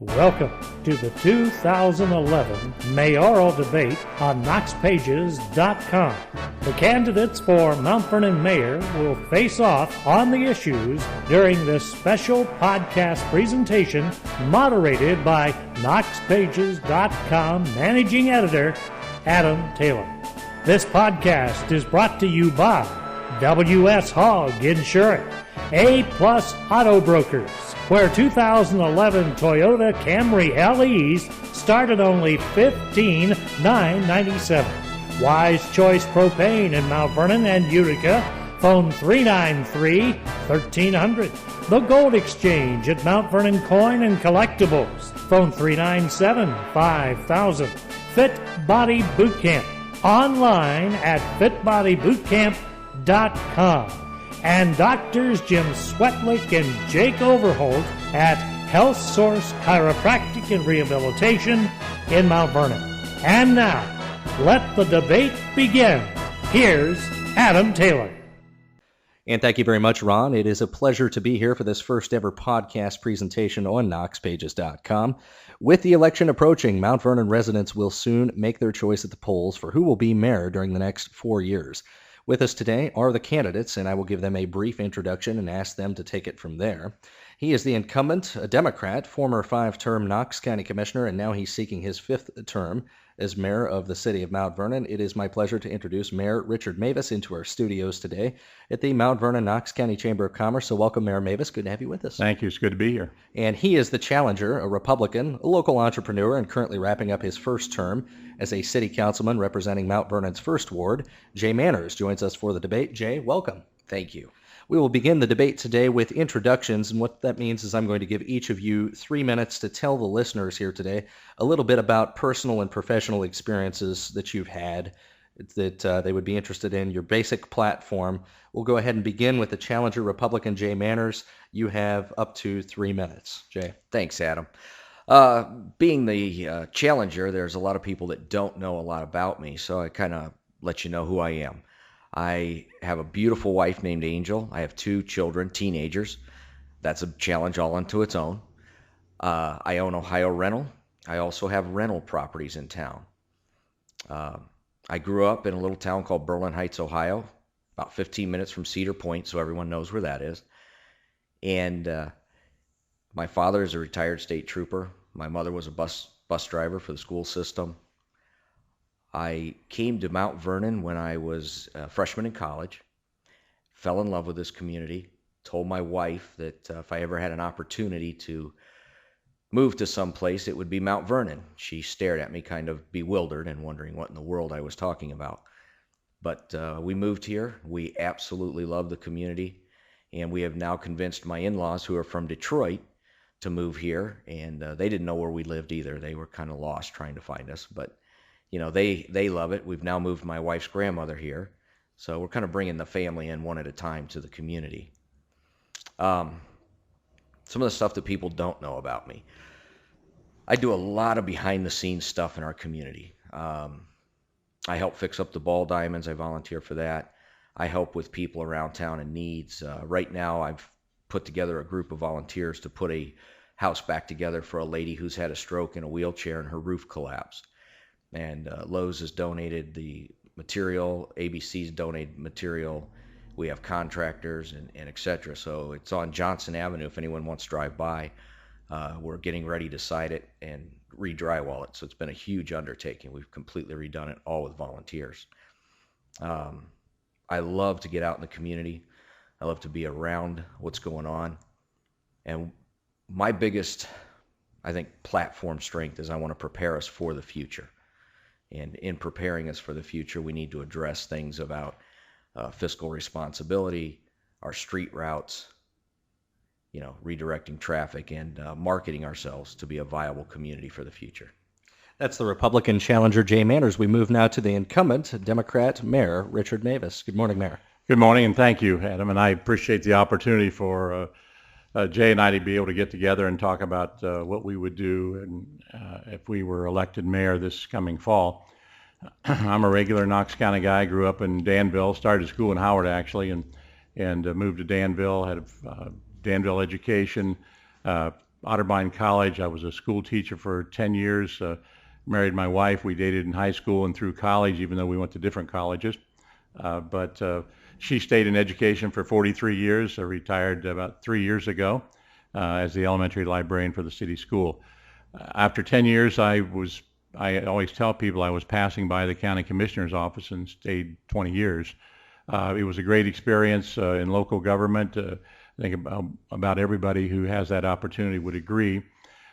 Welcome to the 2011 mayoral debate on KnoxPages.com. The candidates for Mount Vernon mayor will face off on the issues during this special podcast presentation moderated by KnoxPages.com managing editor Adam Taylor. This podcast is brought to you by W.S. Hogg Insurance, A-Plus Auto Brokers, where 2011 Toyota Camry LEs start at only $15,997. Wise Choice Propane in Mount Vernon and Utica, phone 393-1300. The Gold Exchange at Mount Vernon Coin and Collectibles, phone 397-5000. Fit Body Boot Camp, online at fitbodybootcamp.com. And Doctors Jim Swetlick and Jake Overholt at Health Source Chiropractic and Rehabilitation in Mount Vernon. And now, let the debate begin. Here's Adam Taylor. And thank you very much, Ron. It is a pleasure to be here for this first ever podcast presentation on KnoxPages.com. With the election approaching, Mount Vernon residents will soon make their choice at the polls for who will be mayor during the next 4 years. With us today are the candidates, and I will give them a brief introduction and ask them to take it from there. He is the incumbent, a Democrat, former 5-term Knox County Commissioner, and now he's seeking his 5th term as mayor of the city of Mount Vernon. It is my pleasure to introduce Mayor Richard Mavis into our studios today at the Mount Vernon Knox County Chamber of Commerce. So welcome, Mayor Mavis. Good to have you with us. Thank you. It's good to be here. And he is the challenger, a Republican, a local entrepreneur, and currently wrapping up his first term as a city councilman representing Mount Vernon's 1st Ward. Jay Manners joins us for the debate. Jay, welcome. Thank you. We will begin the debate today with introductions, and what that means is I'm going to give each of you 3 minutes to tell the listeners here today a little bit about personal and professional experiences that you've had that they would be interested in, your basic platform. We'll go ahead and begin with the challenger Republican, Jay Manners. You have up to 3 minutes. Jay. Thanks, Adam. Being the challenger, there's a lot of people that don't know a lot about me, so I kind of let you know who I am. I have a beautiful wife named Angel. I have 2 children, teenagers. That's a challenge all unto its own. I own Ohio Rental. I also have rental properties in town. I grew up in a little town called Berlin Heights, Ohio, about 15 minutes from Cedar Point, so everyone knows where that is. And my father is a retired state trooper. My mother was a bus driver for the school system. I came to Mount Vernon when I was a freshman in college, fell in love with this community, told my wife that if I ever had an opportunity to move to some place, it would be Mount Vernon. She stared at me kind of bewildered and wondering what in the world I was talking about. But we moved here. We absolutely love the community, and we have now convinced my in-laws, who are from Detroit, to move here, and they didn't know where we lived either. They were kind of lost trying to find us, but you know, they love it. We've now moved my wife's grandmother here, so we're kind of bringing the family in one at a time to the community. Some of the stuff that people don't know about me. I do a lot of behind-the-scenes stuff in our community. I help fix up the ball diamonds. I volunteer for that. I help with people around town in needs. Right now, I've put together a group of volunteers to put a house back together for a lady who's had a stroke in a wheelchair and her roof collapsed. And Lowe's has donated the material, ABC's donated material. We have contractors and et cetera. So it's on Johnson Avenue if anyone wants to drive by. We're getting ready to site it and re-drywall it. So it's been a huge undertaking. We've completely redone it, all with volunteers. I love to get out in the community. I love to be around what's going on. And my biggest, I think, platform strength is I want to prepare us for the future. And in preparing us for the future, we need to address things about fiscal responsibility, our street routes, you know, redirecting traffic, and marketing ourselves to be a viable community for the future. That's the Republican challenger, Jay Manners. We move now to the incumbent Democrat Mayor Richard Mavis. Good morning, Mayor. Good morning, and thank you, Adam. And I appreciate the opportunity for Jay and I to be able to get together and talk about what we would do and if we were elected mayor this coming fall. I'm a regular Knox County guy. Grew up in Danville. Started school in Howard, actually, and moved to Danville. Had a Danville education. Otterbein College. I was a school teacher for 10 years, married my wife. We dated in high school and through college, even though we went to different colleges. But she stayed in education for 43 years, retired about 3 years ago as the elementary librarian for the city school. After 10 years, I always tell people I was passing by the county commissioner's office and stayed 20 years. It was a great experience in local government. I think about everybody who has that opportunity would agree.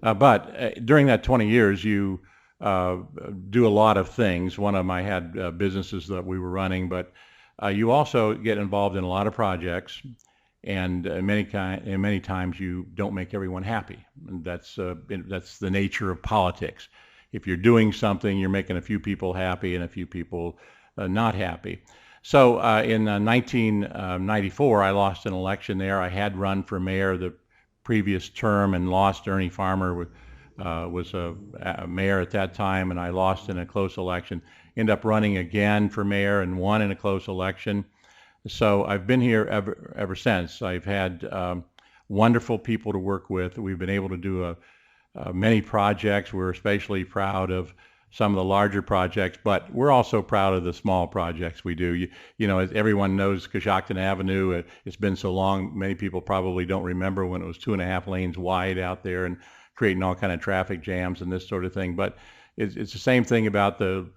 But during that 20 years, you do a lot of things. One of them, I had businesses that we were running, but you also get involved in a lot of projects, and many times you don't make everyone happy. And that's the nature of politics. If you're doing something, you're making a few people happy and a few people not happy. So in 1994, I lost an election there. I had run for mayor the previous term and lost. Ernie Farmer was a mayor at that time, and I lost in a close election. Ended up running again for mayor and won in a close election. So I've been here ever since. I've had wonderful people to work with. We've been able to do many projects. We're especially proud of some of the larger projects, but we're also proud of the small projects we do. You know, as everyone knows, Coshocton Avenue, it's been so long, many people probably don't remember when it was 2.5 lanes wide out there and creating all kind of traffic jams and this sort of thing. But it's the same thing about the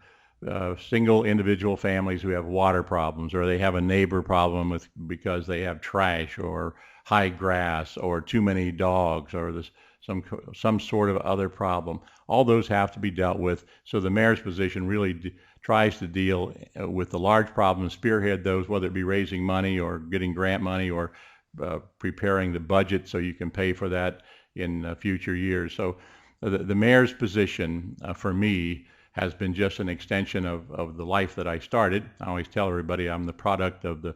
single individual families who have water problems, or they have a neighbor problem because they have trash or high grass or too many dogs or some sort of other problem. All those have to be dealt with. So the mayor's position really tries to deal with the large problems, spearhead those, whether it be raising money or getting grant money or preparing the budget so you can pay for that in future years. So the mayor's position for me has been just an extension of the life that I started. I always tell everybody I'm the product of the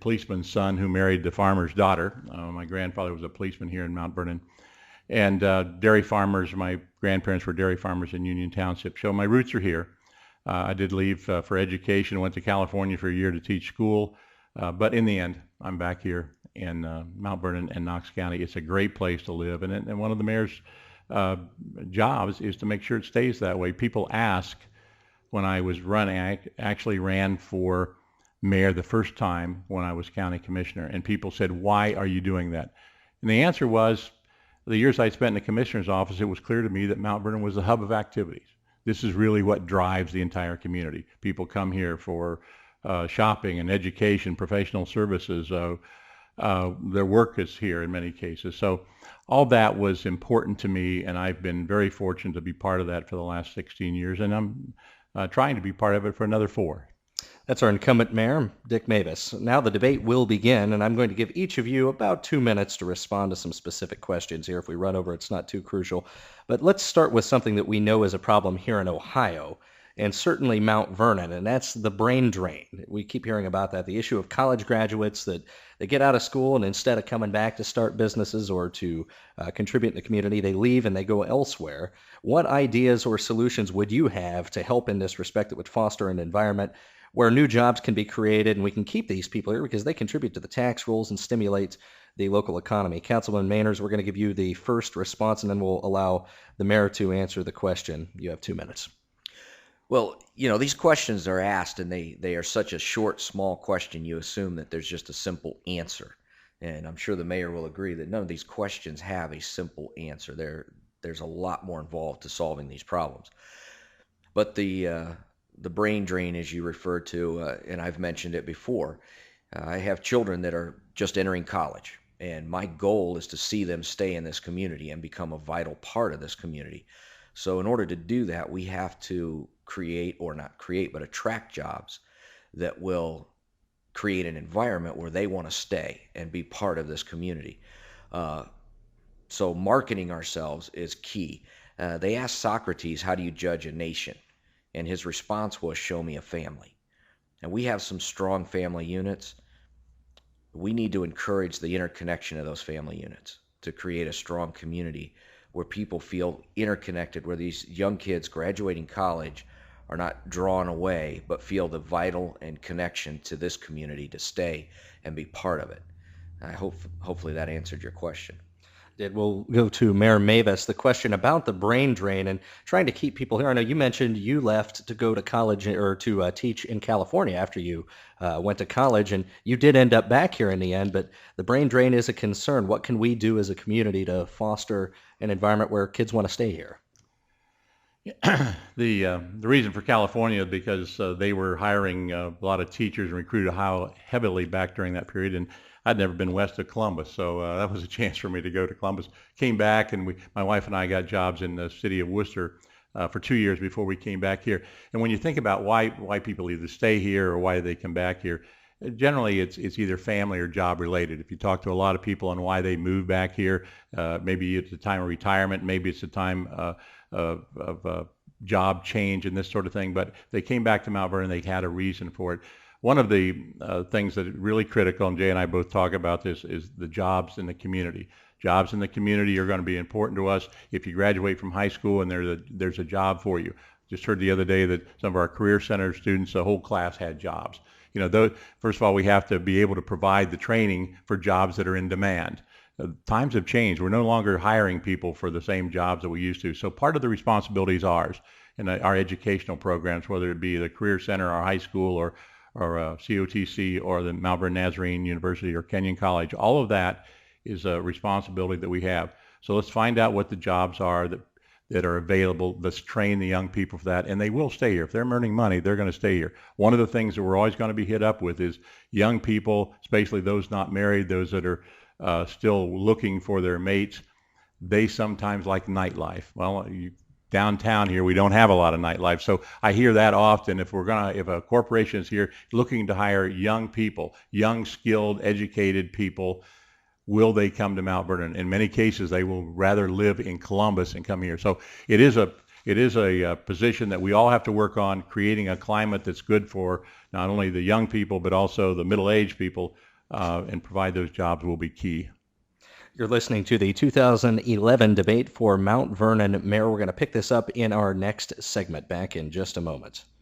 policeman's son who married the farmer's daughter. My grandfather was a policeman here in Mount Vernon. And dairy farmers, my grandparents were dairy farmers in Union Township. So my roots are here. I did leave for education, went to California for a year to teach school. But in the end, I'm back here in Mount Vernon and Knox County. It's a great place to live. And one of the mayor's jobs is to make sure it stays that way. People ask, when I was running, I actually ran for mayor the first time when I was county commissioner. And people said, why are you doing that? And the answer was, the years I spent in the commissioner's office, it was clear to me that Mount Vernon was the hub of activities. This is really what drives the entire community. People come here for shopping and education, professional services. Their work is here in many cases. So all that was important to me, and I've been very fortunate to be part of that for the last 16 years, and I'm trying to be part of it for another 4. That's our incumbent mayor, Dick Mavis. Now the debate will begin, and I'm going to give each of you about 2 minutes to respond to some specific questions here. If we run over, it's not too crucial. But let's start with something that we know is a problem here in Ohio, and certainly Mount Vernon, and that's the brain drain. We keep hearing about that, the issue of college graduates that they get out of school, and instead of coming back to start businesses or to contribute in the community, they leave and they go elsewhere. What ideas or solutions would you have to help in this respect that would foster an environment where new jobs can be created and we can keep these people here because they contribute to the tax rolls and stimulate the local economy? Councilman Manners, we're going to give you the first response, and then we'll allow the mayor to answer the question. You have 2 minutes. Well, you know, these questions are asked, and they are such a short, small question, you assume that there's just a simple answer. And I'm sure the mayor will agree that none of these questions have a simple answer. There's a lot more involved to solving these problems. But the brain drain, as you referred to, and I've mentioned it before, I have children that are just entering college, and my goal is to see them stay in this community and become a vital part of this community. So in order to do that, we have to create, or not create, but attract jobs that will create an environment where they want to stay and be part of this community. So marketing ourselves is key. They asked Socrates, how do you judge a nation? And his response was, show me a family. And we have some strong family units. We need to encourage the interconnection of those family units to create a strong community where people feel interconnected, where these young kids graduating college are not drawn away, but feel the vital and connection to this community to stay and be part of it. I hopefully that answered your question. We'll go to Mayor Mavis. The question about the brain drain and trying to keep people here. I know you mentioned you left to go to college or to teach in California after you went to college, and you did end up back here in the end, but the brain drain is a concern. What can we do as a community to foster an environment where kids want to stay here? The reason for California is because they were hiring a lot of teachers and recruited how heavily back during that period, and I'd never been west of Columbus, so that was a chance for me to go to Columbus. Came back, and my wife and I got jobs in the city of Worcester for 2 years before we came back here. And when you think about why people either stay here or why they come back here, generally it's either family or job related. If you talk to a lot of people on why they move back here, maybe it's a time of retirement, maybe it's a time of job change and this sort of thing, but they came back to Mount Vernon, they had a reason for it. One of the things that is really critical, and Jay and I both talk about this, is the jobs in the community. Jobs in the community are going to be important to us. If you graduate from high school and there's a job for you. Just heard the other day that some of our Career Center students, the whole class had jobs. First of all, we have to be able to provide the training for jobs that are in demand. Times have changed. We're no longer hiring people for the same jobs that we used to. So part of the responsibility is ours in our educational programs, whether it be the Career Center, our high school, or COTC, or the Mount Vernon Nazarene University or Kenyon College. All of that is a responsibility that we have. So let's find out what the jobs are that are available. Let's train the young people for that, and they will stay here. If they're earning money, they're going to stay here. One of the things that we're always going to be hit up with is young people, especially those not married, those that are still looking for their mates. They sometimes like nightlife. Well, downtown here, we don't have a lot of nightlife. So I hear that often. If a corporation is here looking to hire young people, young, skilled, educated people, will they come to Mount Vernon? In many cases, they will rather live in Columbus and come here. So it is a position that we all have to work on, creating a climate that's good for not only the young people, but also the middle-aged people, and provide those jobs will be key. You're listening to the 2011 debate for Mount Vernon Mayor. We're going to pick this up in our next segment. Back in just a moment.